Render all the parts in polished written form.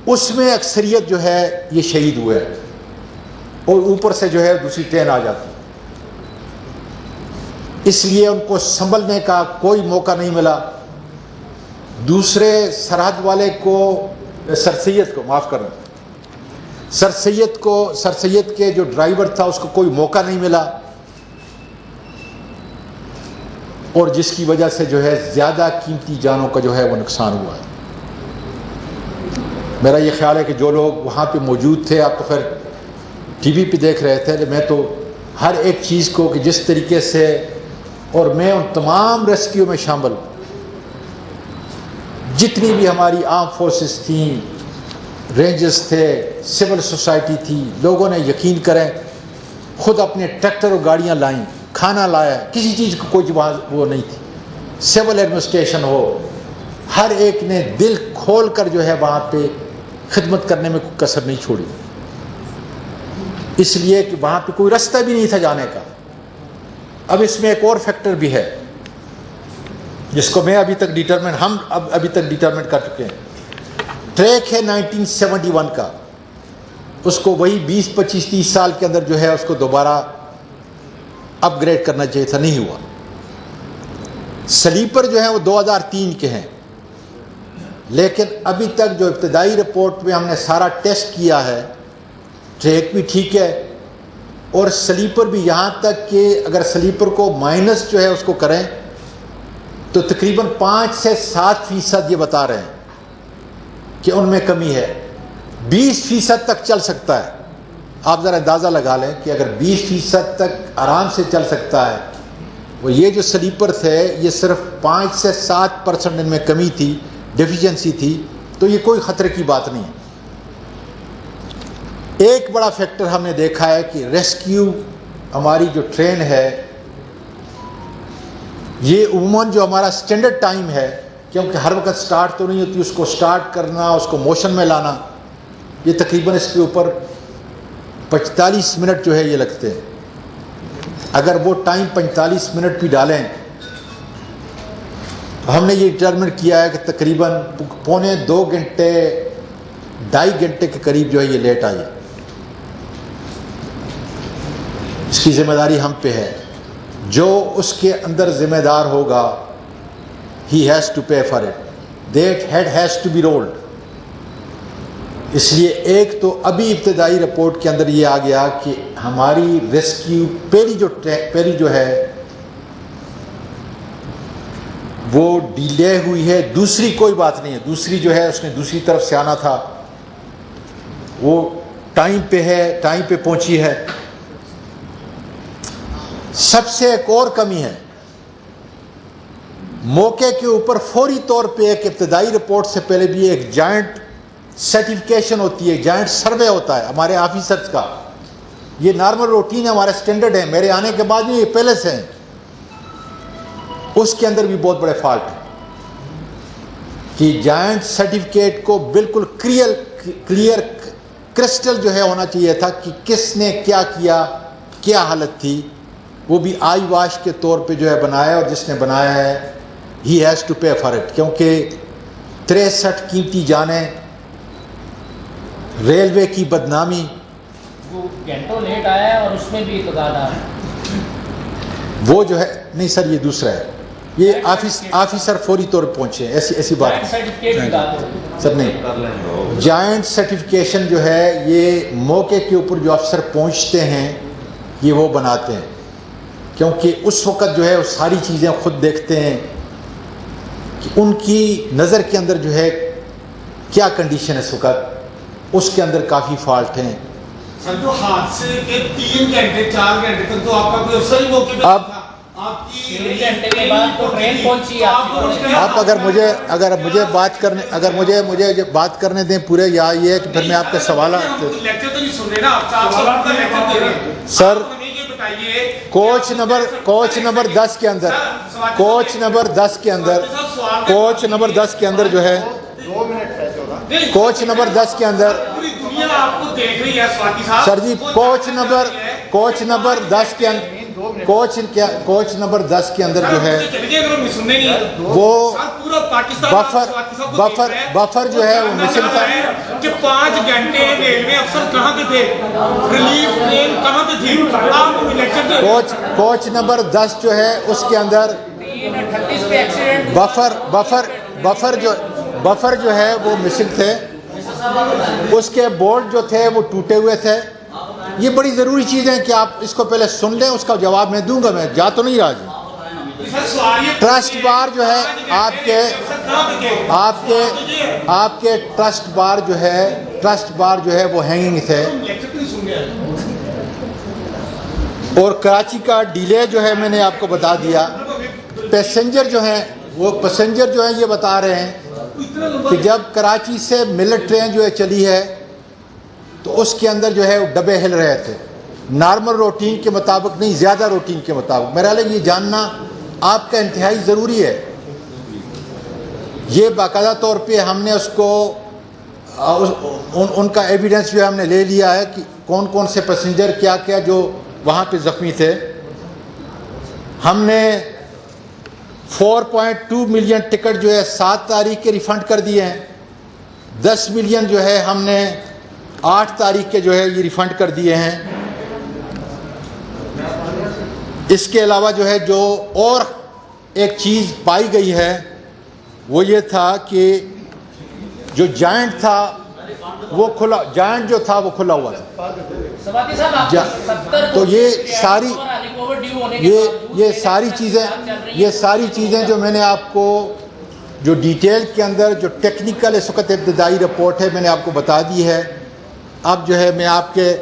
اس میں اکثریت جو ہے یہ شہید ہوئے اور اوپر سے جو ہے دوسری ٹرین آ جاتی، اس لیے ان کو سنبھلنے کا کوئی موقع نہیں ملا. دوسرے سرحد والے کو سر سید کو معاف کرنا، سر سید کے جو ڈرائیور تھا اس کو کوئی موقع نہیں ملا، اور جس کی وجہ سے جو ہے زیادہ قیمتی جانوں کا جو ہے وہ نقصان ہوا ہے. میرا یہ خیال ہے کہ جو لوگ وہاں پہ موجود تھے، آپ تو خیر ٹی وی پہ دیکھ رہے تھے، میں تو ہر ایک چیز کو کہ جس طریقے سے، اور میں ان تمام ریسکیو میں شامل، جتنی بھی ہماری آرم فورسز تھیں، رینجرز تھے، سول سوسائٹی تھی، لوگوں نے یقین کریں خود اپنے ٹریکٹر اور گاڑیاں لائیں، کھانا لایا، کسی چیز کو کوئی وہ نہیں تھی. سول ایڈمنسٹریشن ہو، ہر ایک نے دل کھول کر جو ہے وہاں پہ خدمت کرنے میں کوئی کسر نہیں چھوڑی، اس لیے کہ وہاں پہ کوئی رستہ بھی نہیں تھا جانے کا. اب اس میں ایک اور فیکٹر بھی ہے جس کو میں ابھی تک ڈیٹرمنٹ کر چکے ہیں. ٹریک ہے 1971 کا، اس کو وہی 20-25-30 سال کے اندر جو ہے اس کو دوبارہ اپ گریڈ کرنا چاہیے تھا، نہیں ہوا. سلیپر جو ہیں وہ 2003 کے ہیں، لیکن ابھی تک جو ابتدائی رپورٹ میں ہم نے سارا ٹیسٹ کیا ہے، ٹریک بھی ٹھیک ہے اور سلیپر بھی، یہاں تک کہ اگر سلیپر کو مائنس جو ہے اس کو کریں تو تقریباً 5 سے 7% یہ بتا رہے ہیں کہ ان میں کمی ہے. 20% تک چل سکتا ہے. آپ ذرا اندازہ لگا لیں کہ اگر 20% تک آرام سے چل سکتا ہے، وہ یہ جو سلیپر تھے یہ صرف 5 سے 7% ان میں کمی تھی، ڈیفیشنسی تھی، تو یہ کوئی خطرے کی بات نہیں ہے. ایک بڑا فیکٹر ہم نے دیکھا ہے کہ ریسکیو ہماری جو ٹرین ہے، یہ عموماً جو ہمارا سٹینڈرڈ ٹائم ہے، کیونکہ ہر وقت سٹارٹ تو نہیں ہوتی، اس کو سٹارٹ کرنا، اس کو موشن میں لانا، یہ تقریباً اس کے اوپر 45 منٹ جو ہے یہ لگتے ہیں. اگر وہ ٹائم 45 منٹ بھی ڈالیں، ہم نے یہ ڈٹرمن کیا ہے کہ تقریباً 1.25 گھنٹے 2.5 گھنٹے کے قریب جو ہے یہ لیٹ آئی. اس کی ذمہ داری ہم پہ ہے. جو اس کے اندر ذمہ دار ہوگا he has to pay for it. That head has to be rolled. اس لیے ایک تو ابھی ابتدائی رپورٹ کے اندر یہ آ گیا کہ ہماری ریسکیو پہلی جو ہے وہ ڈیلے ہوئی ہے. دوسری کوئی بات نہیں ہے، دوسری جو ہے اس نے دوسری طرف سے آنا تھا، وہ ٹائم پہ ہے، ٹائم پہ پہنچی ہے. سب سے ایک اور کمی ہے، موقع کے اوپر فوری طور پہ ایک ابتدائی رپورٹ سے پہلے بھی ایک جوائنٹ سرٹیفکیشن ہوتی ہے، جوائنٹ سروے ہوتا ہے ہمارے آفیسرز کا. یہ نارمل روٹین ہے، ہمارا سٹینڈرڈ ہے، میرے آنے کے بعد بھی یہ پہلے سے ہیں. اس کے اندر بھی بہت بڑے فالٹ ہیں کہ جوائنٹ سرٹیفکیٹ کو بالکل کلیئر کرسٹل جو ہے ہونا چاہیے تھا کہ کس نے کیا کیا، کیا حالت تھی. وہ بھی آئی واش کے طور پہ جو ہے بنایا، اور جس نے بنایا ہے he has to pay for it, کیونکہ 63 قیمتی جانیں، ریلوے کی بدنامی. وہ گھنٹوں لیٹ آیا ہے اور اس میں بھی اقتدار ہے. وہ جو ہے نہیں سر، یہ دوسرا ہے، یہ آفیسر فوری طور پہ پہنچے، ایسی بات سر نہیں. جوائنٹ سرٹیفکیشن جو ہے یہ موقع کے اوپر جو افسر پہنچتے ہیں یہ وہ بناتے ہیں، کیونکہ اس وقت جو ہے وہ ساری چیزیں خود دیکھتے ہیں کہ ان کی نظر کے اندر جو ہے کیا کنڈیشن ہے اس وقت. اس کے اندر کافی فالٹ ہیں. سر جو حادثے کے 3 گھنٹے 4 گھنٹے تک تو آپ کا کوئی افسر ہی موقع پہ تھا. آپ کی 3 گھنٹے کے بعد تو ٹرین پہنچی. آپ اگر مجھے بات کرنے دیں پورے، یا یہ ہے کہ پھر میں آپ کے سوالات. لیکچر تو نہیں سن رہے نا آپ کا لیکچر دے رہے ہیں سر. کوچ نمبر 10 کے اندر کوچ نمبر 10 کے اندر جو ہے کوچ نمبر 10 کے اندر سر جی کوچ نمبر 10 کے اندر کوچ نمبر 10 کے اندر جو ہے وہ بفر جو ہے وہ مسنگ تھا کہ 5 گھنٹے ریلوے افسر کہاں پہ تھے, ریلیف ٹرین کہاں پہ تھی, آپ الیکشن تھے. کوچ نمبر 10 جو ہے اس کے اندر بفر جو ہے وہ مسنگ تھے, اس کے بورڈ جو تھے وہ ٹوٹے ہوئے تھے. یہ بڑی ضروری چیز ہے کہ آپ اس کو پہلے سن لیں, اس کا جواب میں دوں گا, میں جا تو نہیں رہا جی. ٹرسٹ بار جو ہے آپ کے ٹرسٹ بار جو ہے وہ ہینگنگ تھے, اور کراچی کا ڈیلے جو ہے میں نے آپ کو بتا دیا. پیسنجر جو ہیں یہ بتا رہے ہیں کہ جب کراچی سے ملٹ ٹرین جو ہے چلی ہے تو اس کے اندر جو ہے وہ ڈبے ہل رہے تھے, نارمل روٹین کے مطابق نہیں, زیادہ روٹین کے مطابق. میرا لئے یہ جاننا آپ کا انتہائی ضروری ہے. یہ باقاعدہ طور پہ ہم نے اس کو ان کا ایویڈنس جو ہے ہم نے لے لیا ہے کہ کون کون سے پیسنجر کیا کیا جو وہاں پہ زخمی تھے. ہم نے 4.2 ملین ٹکٹ جو ہے 7 تاریخ کے ریفنڈ کر دیے ہیں. 10 ملین جو ہے ہم نے 8 تاریخ کے جو ہے یہ ریفنڈ کر دیے ہیں. اس کے علاوہ جو ہے جو اور ایک چیز پائی گئی ہے وہ یہ تھا کہ جو جائنٹ تھا وہ کھلا, جائنٹ جو تھا وہ کھلا ہوا تھا. تو یہ ساری چیزیں جو میں نے آپ کو جو ڈیٹیل کے اندر جو ٹیکنیکل اس وقت ابتدائی رپورٹ ہے میں نے آپ کو بتا دی ہے. اب جو ہے میں آپ کے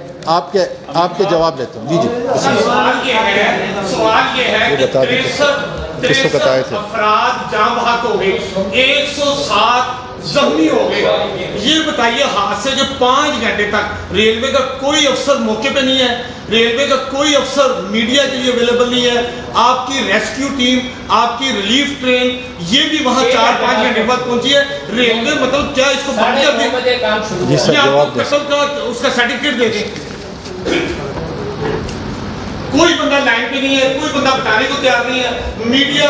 جواب لیتا ہوں. جی سوال یہ ہے کہ 63 افراد جاں بحق ہو گئے, 107 زخمی ہو گئے. یہ بتائیے حادثے جو 5 گھنٹے تک ریلوے کا کوئی افسر موقع پہ نہیں ہے, ریلوے کا کوئی افسر میڈیا کے لیے اویلیبل نہیں ہے, آپ کی ریسکیو ٹیم, آپ کی ریلیف ٹرین یہ بھی وہاں 4-5 گھنٹے بعد پہنچی ہے. ریلوے مطلب کیا اس کو بند کر دیں, آپ کو قتل کا اس کا سرٹیفکیٹ دے دیں. کوئی بندہ لائن پہ نہیں ہے, کوئی بندہ بتانے کو تیار نہیں ہے. میڈیا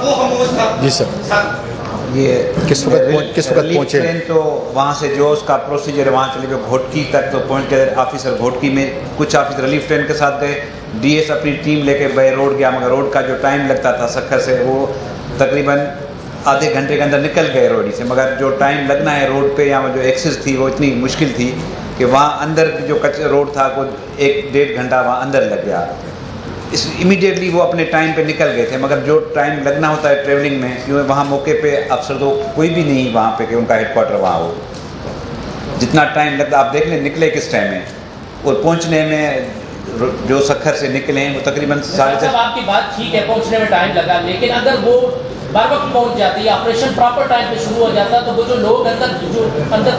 وہ خاموش تھا. جی سر, یہ کس وقت پہنچے ٹرین تو وہاں سے جو اس کا پروسیجر ہے وہاں چلے گئے گھوٹکی تک, تو پہنچ گئے آفیسر گھوٹکی میں, کچھ آفیسر ریلیف ٹرین کے ساتھ گئے, ڈی ایس اپنی ٹیم لے کے بے روڈ گیا, مگر روڈ کا جو ٹائم لگتا تھا سکھر سے وہ تقریباً آدھے گھنٹے کے اندر نکل گئے روڈی سے. مگر جو ٹائم لگنا ہے روڈ پہ یا جو ایکسس تھی وہ اتنی مشکل تھی کہ وہاں اندر جو کچرا روڈ تھا وہ 1-1.5 گھنٹہ وہاں اندر لگ گیا. امیڈیٹلی وہ اپنے ٹائم پہ نکل گئے تھے, مگر جو ٹائم لگنا ہوتا ہے ٹریولنگ میں, کیونکہ وہاں موقع پہ افسر تو کوئی بھی نہیں وہاں پہ کہ ان کا ہیڈ کوارٹر وہاں ہو. جتنا ٹائم لگتا آپ دیکھ لیں نکلے کس ٹائم ہے, اور پہنچنے میں جو سکھر سے نکلے ہیں وہ تقریباً 3:30. آپ کی بات ٹھیک ہے, پہنچنے میں ٹائم لگا, لیکن اگر وہ بر وقت پہنچ جاتی, آپریشن پراپر ٹائم پہ شروع ہو جاتا, تو وہ جو لوگ اندر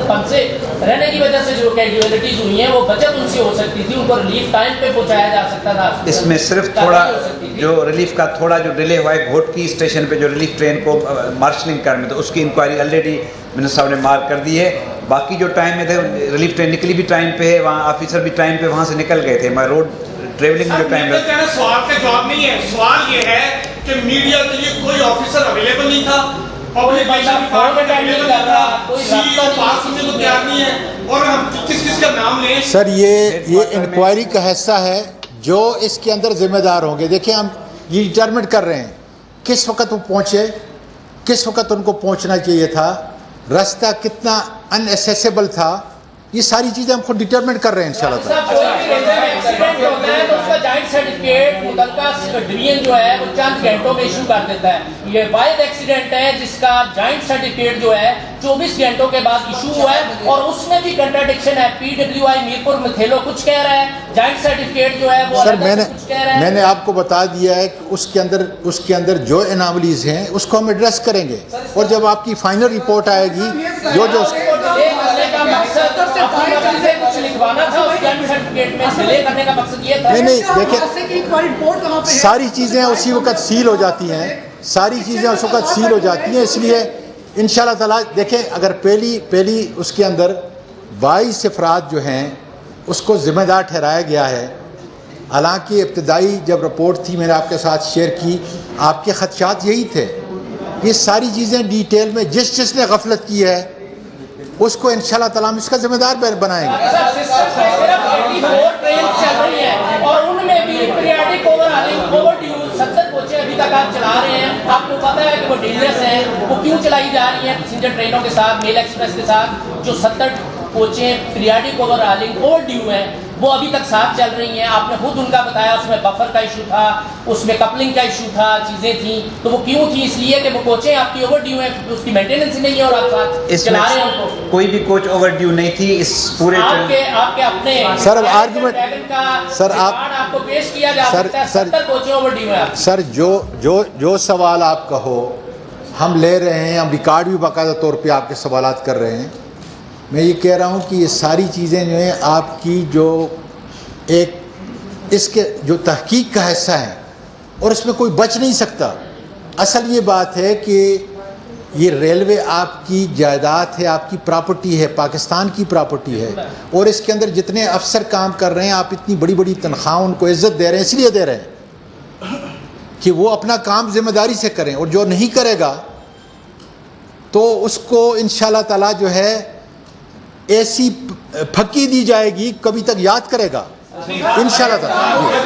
پھنسے رہنے کی وجہ سے جو کیجویلٹیز ہوئی ہیں وہ بچت ان سے ہو سکتی تھی, ان کو ریلیف ٹائم پہ پہنچایا جا سکتا تھا. اس میں صرف تھوڑا جو ریلیف کا تھوڑا جو ڈیلے ہوا ہے گھوٹکی اسٹیشن پہ جو ریلیف ٹرین کو مارشلنگ کرنے, تو اس کی انکوائری آلریڈی منسٹر صاحب نے مارک کر دی ہے. باقی جو ٹائم میں تھے ریلیف ٹرین نکلی بھی ٹائم پہ ہے, وہاں آفیسر بھی ٹائم پہ وہاں سے نکل گئے تھے, مگر روڈ ٹریولنگ میں جو ٹائم لگتا ہے. سوال کا جواب نہیں ہے, سوال یہ ہے کہ میڈیا کے لیے کوئی آفیسر اویلیبل نہیں تھا, پبلکیشن ڈپارٹمنٹ اویلیبل نہیں تھا, سی او پاس کرنے کو تیار نہیں ہے. اور ہم کس کا نام لیں سر, یہ انکوائری کا حصہ ہے جو اس کے اندر ذمہ دار ہوں گے. دیکھیں ہم یہ ڈٹرمنٹ کر رہے ہیں کس وقت وہ پہنچے, کس وقت ان کو پہنچنا چاہیے تھا, راستہ کتنا ان ایسیسیبل تھا, یہ ساری چیزیں ہم خود ڈٹرمنٹ کر رہے ہیں انشاءاللہ سرٹیفکیٹ متعلقہ ڈویژن جو ہے وہ چند گھنٹوں میں ایشو کر دیتا ہے. یہ واحد ایکسیڈنٹ ہے جس کا جوائنٹ سرٹیفکیٹ جو ہے 24 گھنٹوں کے بعد ایشو ہوا ہے, اور اس میں بھی کنٹراڈکشن ہے. پی ڈبلیو آئی میرپور میتھیلو کچھ کہہ رہا ہے, جوائنٹ سرٹیفکیٹ جو ہے وہ سر میں نے آپ کو بتا دیا ہے کہ اس کے اندر جو اناملیز ہیں اس کو ہم ایڈریس کریں گے, اور جب آپ کی فائنل رپورٹ آئے گی جو نہیں دیکھیں ساری چیزیں اسی وقت سیل ہو جاتی ہیں, ساری چیزیں اس وقت سیل ہو جاتی ہیں. اس لیے انشاءاللہ تعالیٰ دیکھیں اگر پہلی اس کے اندر 22 افراد جو ہیں اس کو ذمہ دار ٹھہرایا گیا ہے, حالانکہ ابتدائی جب رپورٹ تھی میں نے آپ کے ساتھ شیئر کی، آپ کے خدشات یہی تھے کہ ساری چیزیں ڈیٹیل میں جس نے غفلت کی ہے اس کو انشاءاللہ تعالیٰ ہم اس کا ذمہ دار بنائیں گے. اور ان میں بھی پیریاڈک اوور ڈیو 70 کوچیں ابھی تک آپ چلا رہے ہیں. آپ کو پتا ہے کہ وہ ڈیلرس ہیں، وہ کیوں چلائی جا رہی ہیں پیسنجر ٹرینوں کے ساتھ، میل ایکسپریس کے ساتھ، جو 70 کوچیں پیریاڈک اوور ڈیو ہیں وہ ابھی تک ساتھ چل رہی ہیں. آپ نے خود ان کا بتایا اس میں بفر کا ایشو تھا، اس میں کپلنگ کا ایشو تھا، چیزیں تھیں. تو وہ کیوں تھی؟ اس لیے کہ وہ کوچیں آپ کی اوور ڈیو ہیں، اس کی مینٹیننس ہی نہیں ہے اور آپ ساتھ چلا رہے ہیں ان کو. کوئی بھی کوچ اوور ڈیو نہیں تھی اس پورے آپ کے اپنے سر اب آرگومنٹ سر آپ کو پیش کیا جا سکتا ہے. 70 کوچیں اوور ڈیو ہیں. سر جو سوال آپ کا ہو ہم لے رہے ہیں، ہم ریکارڈ بھی باقاعدہ طور پہ آپ کے سوالات کر رہے ہیں. میں یہ کہہ رہا ہوں کہ یہ ساری چیزیں جو ہیں آپ کی جو ایک اس کے جو تحقیق کا حصہ ہے اور اس میں کوئی بچ نہیں سکتا. اصل یہ بات ہے کہ یہ ریلوے آپ کی جائیداد ہے، آپ کی پراپرٹی ہے، پاکستان کی پراپرٹی ہے، اور اس کے اندر جتنے افسر کام کر رہے ہیں آپ اتنی بڑی بڑی تنخواہ ان کو عزت دے رہے ہیں، اس لیے دے رہے ہیں کہ وہ اپنا کام ذمہ داری سے کریں، اور جو نہیں کرے گا تو اس کو انشاءاللہ تعالیٰ جو ہے ایسی پھکی دی جائے گی کبھی تک یاد کرے گا انشاءاللہ تعالیٰ. یہ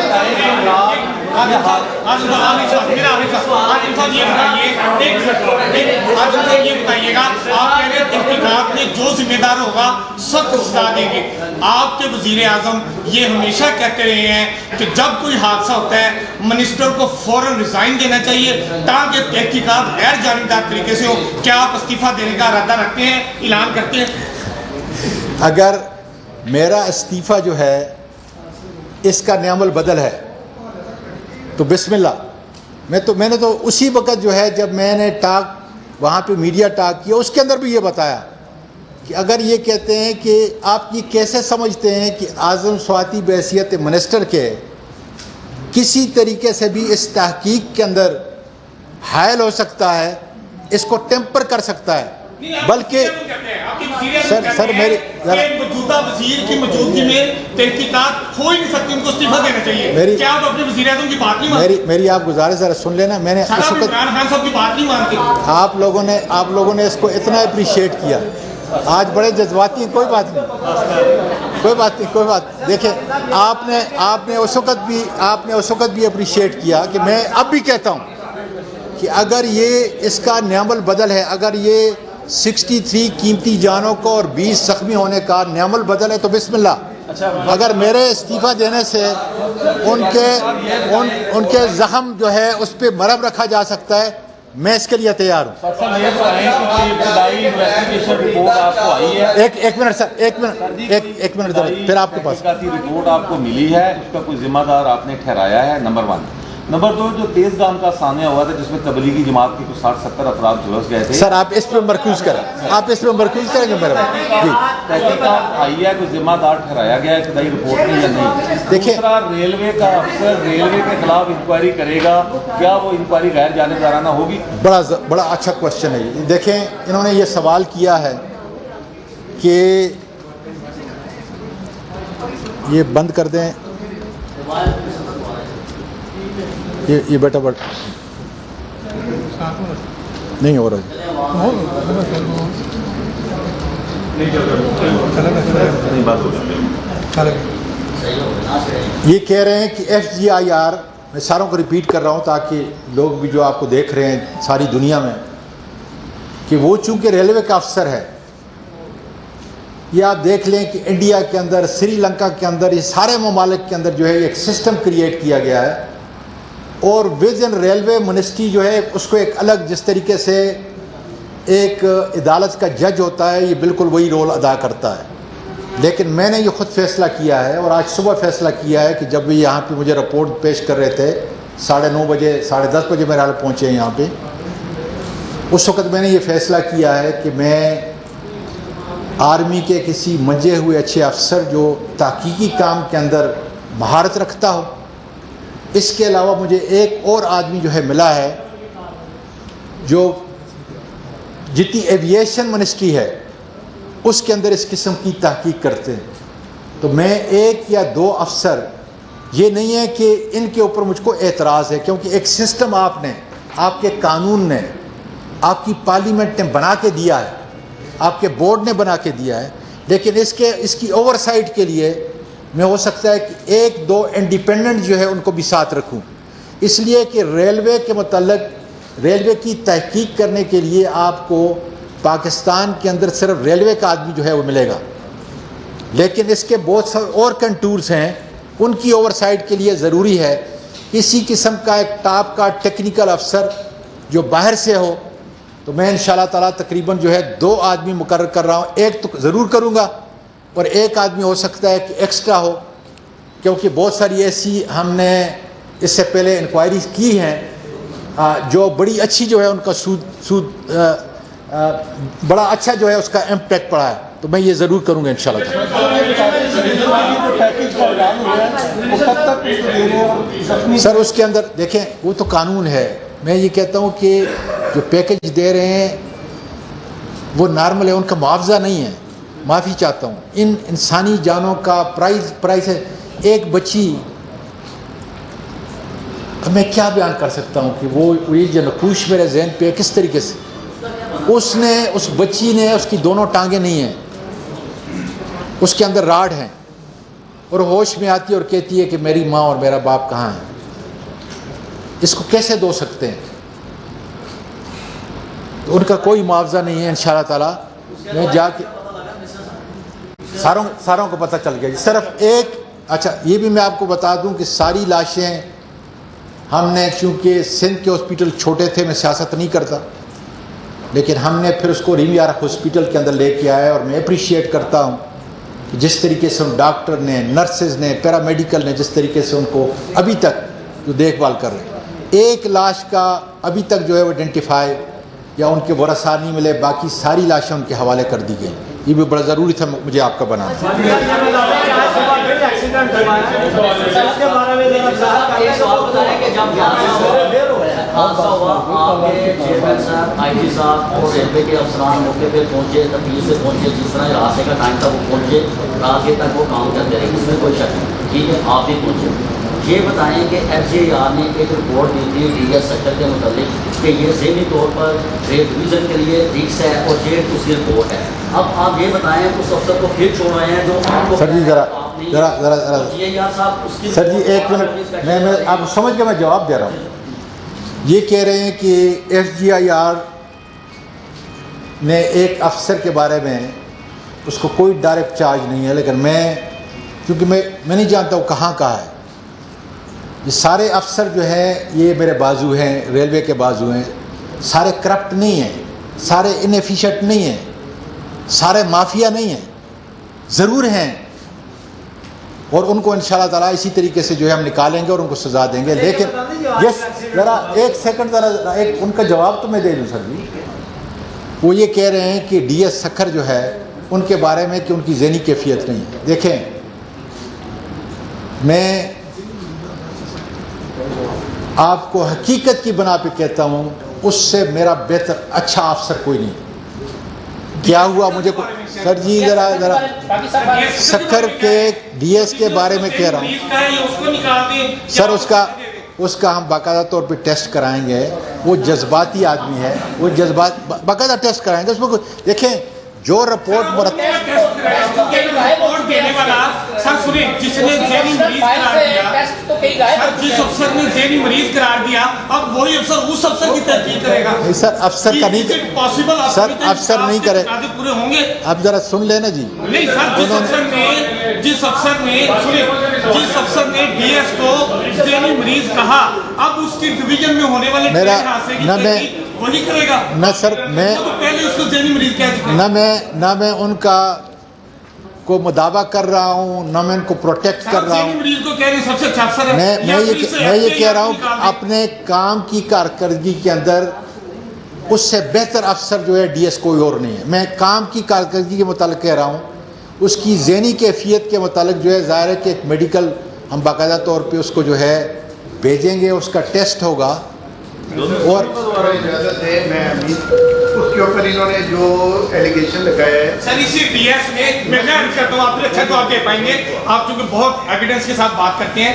بتائیے گا، آپ کہہ رہے ہیں تحقیقات میں جو ذمہ دار ہوگا سخت سزا دیں گے. آپ کے وزیر اعظم یہ ہمیشہ کہتے رہے ہیں کہ جب کوئی حادثہ ہوتا ہے منسٹر کو فوراً ریزائن دینا چاہیے تاکہ تحقیقات غیر جانبدار طریقے سے ہو. کیا آپ استعفیٰ دینے کا ارادہ رکھتے ہیں، اعلان کرتے ہیں؟ اگر میرا استعفیٰ جو ہے اس کا نعم البدل ہے تو بسم اللہ. میں نے تو اسی وقت جو ہے جب میں نے ٹاک وہاں پہ میڈیا ٹاک کیا اس کے اندر بھی یہ بتایا کہ اگر یہ کہتے ہیں کہ آپ یہ کیسے سمجھتے ہیں کہ اعظم سواتی بحیثیت منسٹر کے کسی طریقے سے بھی اس تحقیق کے اندر حائل ہو سکتا ہے، اس کو ٹیمپر کر سکتا ہے. بلکہ سر میری موجودہ وزیر کی موجودگی میں تحقیقات ہو ہی نہیں سکتی، ان کو استعفیٰ دینا چاہیے. کیا آپ اپنے وزیر اعظم کی بات نہیں مانتے؟ میری آپ گزارش ذرا سن لینا. میں نے اس وقت عمران خان صاحب کی بات نہیں مانتے. آپ لوگوں نے اس کو اتنا اپریشیٹ کیا، آج بڑے جذباتی ہیں. کوئی بات نہیں. دیکھیں آپ نے اس وقت بھی اپریشیٹ کیا کہ میں اب بھی کہتا ہوں کہ اگر یہ اس کا نعم البدل ہے، اگر یہ 63 قیمتی جانوں کو اور 20 زخمی ہونے کا نعم البدل ہے تو بسم اللہ. اگر میرے استعفیٰ دینے سے ان کے زخم جو ہے اس پہ مرہم رکھا جا سکتا ہے، میں اس کے لیے تیار ہوں. ایک منٹ پھر آپ کے پاس رپورٹ آپ کو ملی ہے، اس کا کوئی ذمہ دار آپ نے ٹھہرایا ہے، نمبر 1. نمبر 2 جو تیز گام کا سامنے ہوا تھا جس میں تبلیغی جماعت کے کچھ 60-70 افراد جھلس گئے تھے. سر آپ اس پہ مرکوز کریں میرے بھائی. تحقیقات آئی ہے، کوئی ذمہ دار ٹھہرایا گیا ہے ابتدائی رپورٹ میں یا نہیں؟ دیکھیں دوسرا، ریلوے کا افسر ریلوے کے خلاف انکوائری کرے گا، کیا وہ انکوائری غیر جانبدارانہ ہوگی؟ بڑا اچھا کوشچن ہے یہ. دیکھیں انہوں نے یہ سوال کیا ہے کہ یہ بند کر دیں، یہ بیٹا نہیں ہو رہا. یہ کہہ رہے ہیں کہ FGIR، میں ساروں کو ریپیٹ کر رہا ہوں تاکہ لوگ بھی جو آپ کو دیکھ رہے ہیں ساری دنیا میں، کہ وہ چونکہ ریلوے کا افسر ہے. یہ آپ دیکھ لیں کہ انڈیا کے اندر، سری لنکا کے اندر، یہ سارے ممالک کے اندر جو ہے ایک سسٹم کریٹ کیا گیا ہے، اور ود ان ریلوے منسٹری جو ہے اس کو ایک الگ، جس طریقے سے ایک عدالت کا جج ہوتا ہے، یہ بالکل وہی رول ادا کرتا ہے. لیکن میں نے یہ خود فیصلہ کیا ہے، اور آج صبح فیصلہ کیا ہے کہ جب بھی یہاں پہ مجھے رپورٹ پیش کر رہے تھے 9:30 بجے 10:30 بجے میرے حال پہنچے ہیں یہاں پہ، اس وقت میں نے یہ فیصلہ کیا ہے کہ میں آرمی کے کسی منجے ہوئے اچھے افسر جو تحقیقی کام کے اندر مہارت رکھتا ہو، اس کے علاوہ مجھے ایک اور آدمی جو ہے ملا ہے جو جتنی ایویشن منسٹری ہے اس کے اندر اس قسم کی تحقیق کرتے ہیں. تو میں 1 یا 2 افسر یہ نہیں ہے کہ ان کے اوپر مجھ کو اعتراض ہے، کیونکہ ایک سسٹم آپ نے، آپ کے قانون نے، آپ کی پارلیمنٹ نے بنا کے دیا ہے، آپ کے بورڈ نے بنا کے دیا ہے، لیکن اس کی اوور سائٹ کے لیے میں ہو سکتا ہے کہ ایک دو انڈیپینڈنٹ جو ہے ان کو بھی ساتھ رکھوں، اس لیے کہ ریلوے کے متعلق ریلوے کی تحقیق کرنے کے لیے آپ کو پاکستان کے اندر صرف ریلوے کا آدمی جو ہے وہ ملے گا، لیکن اس کے بہت سارے اور کنٹورز ہیں، ان کی اوور سائٹ کے لیے ضروری ہے کسی قسم کا ایک ٹاپ کا ٹیکنیکل افسر جو باہر سے ہو۔ تو میں انشاءاللہ تعالیٰ تقریباً جو ہے 2 آدمی مقرر کر رہا ہوں، ایک تو ضرور کروں گا اور ایک آدمی ہو سکتا ہے کہ ایکسٹرا ہو، کیونکہ بہت ساری ایسی ہم نے اس سے پہلے انکوائریز کی ہیں جو بڑی اچھی جو ہے ان کا بڑا اچھا جو ہے اس کا امپیکٹ پڑا ہے، تو میں یہ ضرور کروں گا انشاءاللہ تعالیٰ۔ سر اس کے اندر دیکھیں وہ تو قانون ہے، میں یہ کہتا ہوں کہ جو پیکج دے رہے ہیں وہ نارمل ہے، ان کا معاوضہ نہیں ہے، معافی چاہتا ہوں، ان انسانی جانوں کا پرائز ہے۔ ایک بچی، میں کیا بیان کر سکتا ہوں کہ وہ یہ جو نقوش میرے ذہن پہ کس طریقے سے اس بچی نے، اس کی دونوں ٹانگیں نہیں ہیں، اس کے اندر راڈ ہیں، اور ہوش میں آتی ہے اور کہتی ہے کہ میری ماں اور میرا باپ کہاں ہیں، اس کو کیسے دو سکتے ہیں؟ تو ان کا کوئی معاوضہ نہیں ہے انشاءاللہ تعالیٰ۔ میں جا کے ساروں کو پتہ چل گیا، صرف ایک اچھا یہ بھی میں آپ کو بتا دوں کہ ساری لاشیں ہم نے، چونکہ سندھ کے ہاسپٹل چھوٹے تھے، میں سیاست نہیں کرتا، لیکن ہم نے پھر اس کو ریمیار ہاسپٹل کے اندر لے کے آیا، اور میں اپریشیٹ کرتا ہوں کہ جس طریقے سے ان ڈاکٹر نے، نرسز نے، پیرامیڈیکل نے جس طریقے سے ان کو ابھی تک جو دیکھ بھال کر رہے ہیں، ایک لاش کا ابھی تک جو ہے وہ آئیڈینٹیفائی یا ان کے ورثاء نہیں ملے، باقی ساری لاشیں ان کے حوالے کر دی گئی۔ یہ بھی بڑا ضروری تھا مجھے آپ کا بنانا۔ حادثہ ہوا، آپ کے چیئرمین صاحب، آئی جی صاحب اور ریلوے کے افسران موقع پہ پہنچے، تفصیل سے پہنچے، جس طرح حادثے کا ٹائم تھا وہ پہنچے، رات تک وہ کام کرتے رہے، اس میں کوئی شک نہیں، ٹھیک ہے، آپ بھی پہنچے۔ یہ بتائیں کہ ایف جے آر نے ایک رپورٹ دی تھی ڈی ایس سیکٹر کے متعلق کہ یہ ذہنی طور پر ریل ڈویژن کے لیے رکس ہے، اور یہ اس کی رپورٹ ہے۔ اب آپ یہ بتائیں اس افسر کو پھر چھوڑ رہے ہیں جو آپ کو سر جی سر جی ایک منٹ، میں آپ سمجھ کے میں جواب دے رہا ہوں۔ یہ کہہ رہے ہیں کہ ایف جی آئی آر نے ایک افسر کے بارے میں اس کو کوئی ڈائریکٹ چارج نہیں ہے، لیکن کیونکہ میں نہیں جانتا ہوں کہاں ہے۔ یہ سارے افسر جو ہیں یہ میرے بازو ہیں، ریلوے کے بازو ہیں، سارے کرپٹ نہیں ہیں، سارے انیفیشینٹ نہیں ہیں، سارے مافیا نہیں ہیں، ضرور ہیں، اور ان کو انشاءاللہ تعالیٰ اسی طریقے سے جو ہے ہم نکالیں گے اور ان کو سزا دیں گے۔ لیکن ذرا ایک سیکنڈ، ذرا ایک ان کا جواب تو میں دے دوں سر جی۔ وہ یہ کہہ رہے ہیں کہ ڈی ایس سکھر جو ہے ان کے بارے میں کہ ان کی ذہنی کیفیت نہیں ہے۔ دیکھیں، میں آپ کو حقیقت کی بنا پہ کہتا ہوں، اس سے میرا بہتر اچھا افسر کوئی نہیں۔ کیا ہوا مجھے سر جی ذرا سکھر کے ڈی ایس کے بارے میں کہہ رہا ہوں سر، اس کا ہم باقاعدہ طور پہ ٹیسٹ کرائیں گے۔ وہ جذباتی آدمی ہے، وہ باقاعدہ ٹیسٹ کرائیں گے۔ اس میں دیکھیں جو رپورٹ دینے والا سر سنیں، جس نے ذہنی مریض قرار دیا، سر جس افسر نے ذہنی مریض قرار دیا، اب وہی افسر اس افسر کی تحقیق کرے گا۔ نہیں سر، افسر کا نہیں، سر افسر نہیں کرے، پورے ہوں گے۔ اب ذرا سن لینا جی۔ نہیں سر، جس افسر نے ڈی ایس کو ذہنی مریض کہا، اب اس کی ڈویژن میں ہونے والے حادثے کی تحقیق وہی کرے گا۔ نہ سر میں پہلے اس کو ذہنی مریض کہہ چکے، نہ میں ان کا کو مداوا کر رہا ہوں، نہ میں ان کو پروٹیکٹ کر رہا ہوں۔ میں یہ کہہ رہا ہوں کہ اپنے کام کی کارکردگی کے اندر اس سے بہتر افسر جو ہے ڈی ایس کوئی اور نہیں ہے۔ میں کام کی کارکردگی کے متعلق کہہ رہا ہوں، اس کی ذہنی کیفیت کے متعلق جو ہے ظاہر ہے کہ ایک میڈیکل ہم باقاعدہ طور پہ اس کو جو ہے بھیجیں گے، اس کا ٹیسٹ ہوگا، اور اجازت ہے میں اس کے اوپر انہوں نے جو ایلیگیشن لگایا ہے سر اسی ڈی ایس میں عرض کرتا ہوں، آپ اچھا جواب دے پائیں گے، آپ چونکہ بہت ایویڈنس کے ساتھ بات کرتے ہیں۔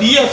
DS,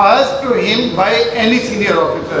asked to him by any senior officer।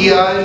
ER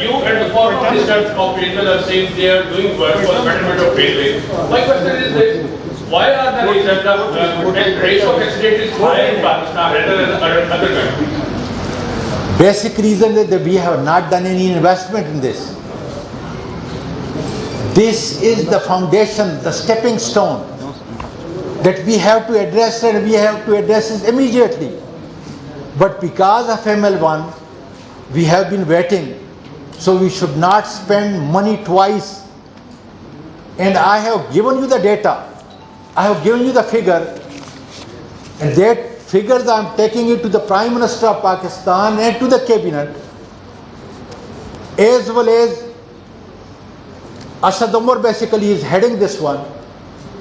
You and the four officers operators are saying they are doing work for the betterment of railway. My question is this: why are the reasons the rate of accident is higher in Pakistan rather than other countries? Basic reason is that we have not done any investment in this. This is the foundation, the stepping stone that we have to address, and we have to address it immediately. But because of ML1, we have been waiting, so we should not spend money twice and I have given you the data, I have given you the figure, and that figures I am taking it to the Prime Minister of Pakistan and to the Cabinet, as well as Asad Umar basically is heading this one,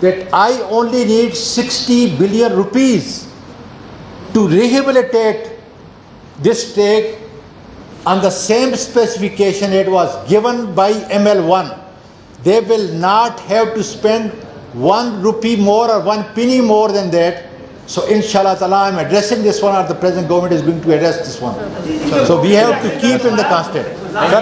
that I only need 60 billion rupees to rehabilitate this stake on the same specification it was given by ML1. They will not have to spend 1 rupee more or 1 penny more than that. So inshallah ta'ala I am addressing this one, or the present government is going to address this one. So we have to keep in the constant. Sir,